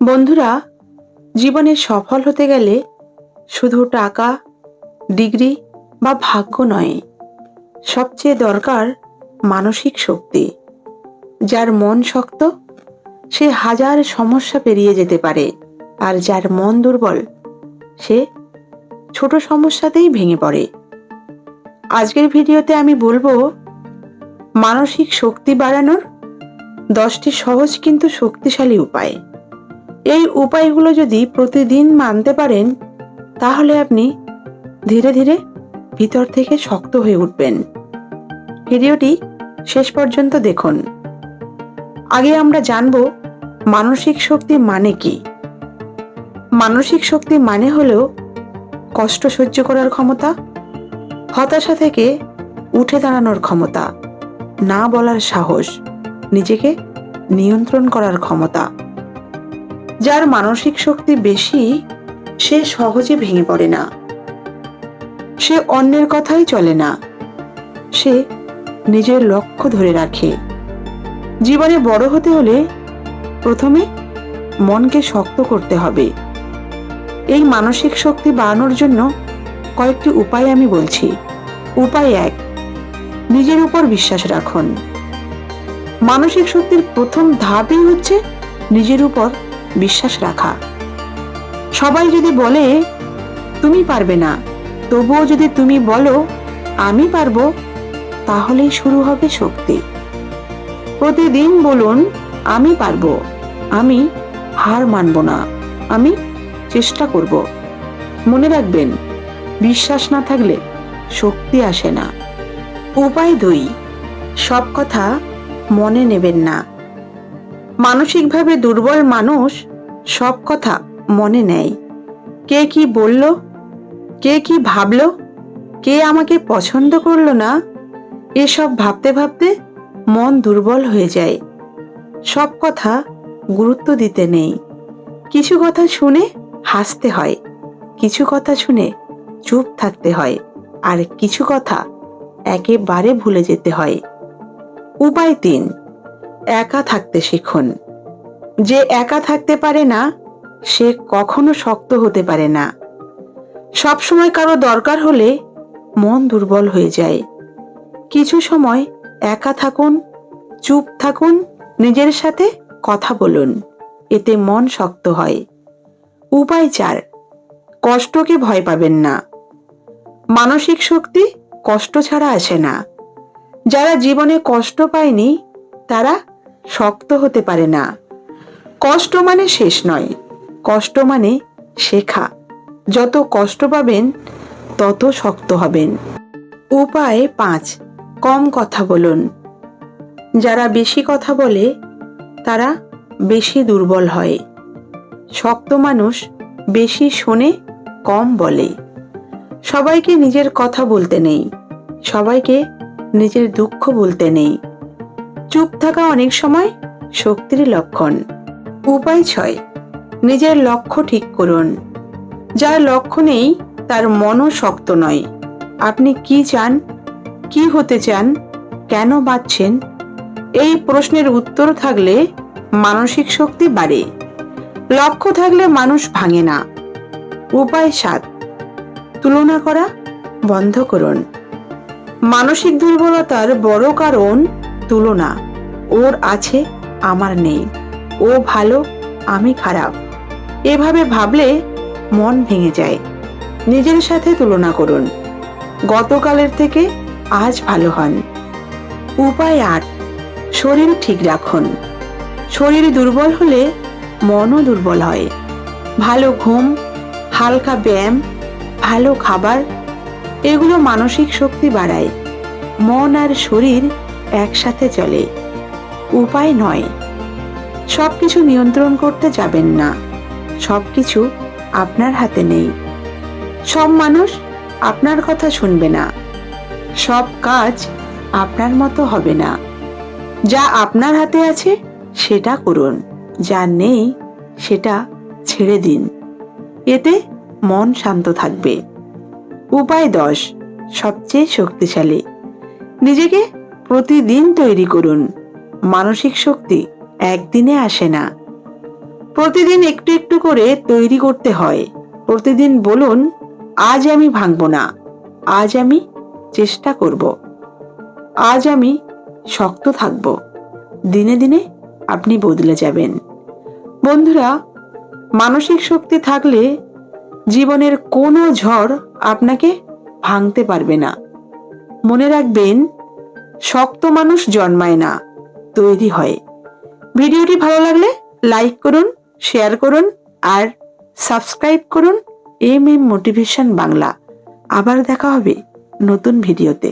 বন্ধুরা, জীবনে সফল হতে গেলে শুধু টাকা, ডিগ্রি বা ভাগ্য নয়, সবচেয়ে দরকার মানসিক শক্তি। যার মন শক্ত সে হাজার সমস্যা পেরিয়ে যেতে পারে, আর যার মন দুর্বল সে ছোট সমস্যাতেই ভেঙে পড়ে। আজকের ভিডিওতে আমি বলবো মানসিক শক্তি বাড়ানোর 10টি সহজ কিন্তু শক্তিশালী উপায়। এই উপায়গুলো যদি প্রতিদিন মানতে পারেন তাহলে আপনি ধীরে ধীরে ভিতর থেকে শক্ত হয়ে উঠবেন। ভিডিওটি শেষ পর্যন্ত দেখুন। আগে আমরা জানব মানসিক শক্তি মানে কি। মানসিক শক্তি মানে হলো কষ্ট সহ্য করার ক্ষমতা, হতাশা থেকে উঠে দাঁড়ানোর ক্ষমতা, না বলার সাহস, নিজেকে নিয়ন্ত্রণ করার ক্ষমতা। যার মানসিক শক্তি বেশি সে সহজে ভেঙে পড়ে না, সে অন্যের কথাই চলে না, সে নিজের লক্ষ্য ধরে রাখে। জীবনে বড় হতে হলে প্রথমে মনকে শক্ত করতে হবে। এই মানসিক শক্তি বাড়ানোর জন্য কয়েকটি উপায় আমি বলছি। উপায় 1, নিজের উপর বিশ্বাস রাখুন। মানসিক শক্তির প্রথম ধাপই হচ্ছে নিজের উপর বিশ্বাস রাখা। সবাই যদি বলে তুমি পারবে না, তবুও যদি তুমি বলো আমি পারবো, তাহলেই শুরু হবে শক্তি। প্রতিদিন বলুন আমি পারবো, আমি হার মানব না, আমি চেষ্টা করব। মনে রাখবেন, বিশ্বাস না থাকলে শক্তি আসে না। উপায় 2, সব কথা মনে নেবেন না। মানসিকভাবে দুর্বল মানুষ সব কথা মনে নেয়। কে কি বলল, কে কি ভাবলো, কে আমাকে পছন্দ করলো না, এসব ভাবতে ভাবতে মন দুর্বল হয়ে যায়। সব কথা গুরুত্ব দিতে নেই। কিছু কথা শুনে হাসতে হয়, কিছু কথা শুনে চুপ থাকতে হয়, আর কিছু কথা একেবারে ভুলে যেতে হয়। উপায় 3, একা থাকতে শিখুন। যে একা থাকতে পারে না সে কখনো শক্ত হতে পারে না। সবসময় কারো দরকার হলে মন দুর্বল হয়ে যায়। কিছু সময় একা থাকুন, চুপ থাকুন, নিজের সাথে কথা বলুন, এতে মন শক্ত হয়। উপায় 4, কষ্টকে ভয় পাবেন না। মানসিক শক্তি কষ্ট ছাড়া আসে না। যারা জীবনে কষ্ট পায়নি তারা শক্ত হতে পারে না। কষ্ট মানে শেষ নয়, কষ্ট মানে শেখা। যত কষ্ট পাবেন তত শক্ত হবেন। উপায় 5, কম কথা বলুন। যারা বেশি কথা বলে তারা বেশি দুর্বল হয়। শক্ত মানুষ বেশি শোনে, কম বলে। সবাইকে নিজের কথা বলতে নেই, সবাইকে নিজের দুঃখ বলতে নেই। চুপ থাকা অনেক সময় শক্তির লক্ষণ। উপায় 6, নিজের লক্ষ্য ঠিক করুন। যার লক্ষ্য নেই তার মনও শক্ত নয়। আপনি কি চান, কি হতে চান, কেন বাঁচছেন, এই প্রশ্নের উত্তর থাকলে মানসিক শক্তি বাড়ে। লক্ষ্য থাকলে মানুষ ভাঙে না। উপায় 7, তুলনা করা বন্ধ করুন। মানসিক দুর্বলতার বড় কারণ তুলনা। ওর আছে, আমার নেই, ও ভালো, আমি খারাপ। এভাবে ভাবলে মন ভেঙে যায়। নিজের সাথে তুলনা করুন। গতকালের থেকে আজ ভালো হন। উপায় 8, শরীর ঠিক রাখুন। শরীর দুর্বল হলে মনও দুর্বল হয়। ভালো ঘুম, হালকা ব্যায়াম, ভালো খাবার, এগুলো মানসিক শক্তি বাড়ায়। মন আর শরীর একসাথে চলে। উপায় 9, সবকিছু নিয়ন্ত্রণ করতে যাবেন না। সবকিছু আপনার হাতে নেই। সব মানুষ আপনার কথা শুনবে না, সব কাজ আপনার মতো হবে না। যা আপনার হাতে আছে সেটা করুন, যা নেই সেটা ছেড়ে দিন, এতে মন শান্ত থাকবে। উপায় 10, সবচেয়ে শক্তিশালী, নিজেকে প্রতিদিন তৈরি করুন। মানসিক শক্তি একদিনে আসে না, প্রতিদিন একটু একটু করে তৈরি করতে হয়। প্রতিদিন বলুন, আজ আমি ভাঙব না, আজ আমি চেষ্টা করব, আজ আমি শক্ত থাকব। দিনে দিনে আপনি বদলে যাবেন। বন্ধুরা, মানসিক শক্তি থাকলে জীবনের কোনো ঝড় আপনাকে ভাঙতে পারবে না। মনে রাখবেন, শক্ত মানুষ জন্মায় না, তৈরি হয়। ভিডিওটি ভালো লাগলে লাইক করুন, শেয়ার করুন আর সাবস্ক্রাইব করুন এম মোটিভেশন বাংলা। আবার দেখা হবে নতুন ভিডিওতে।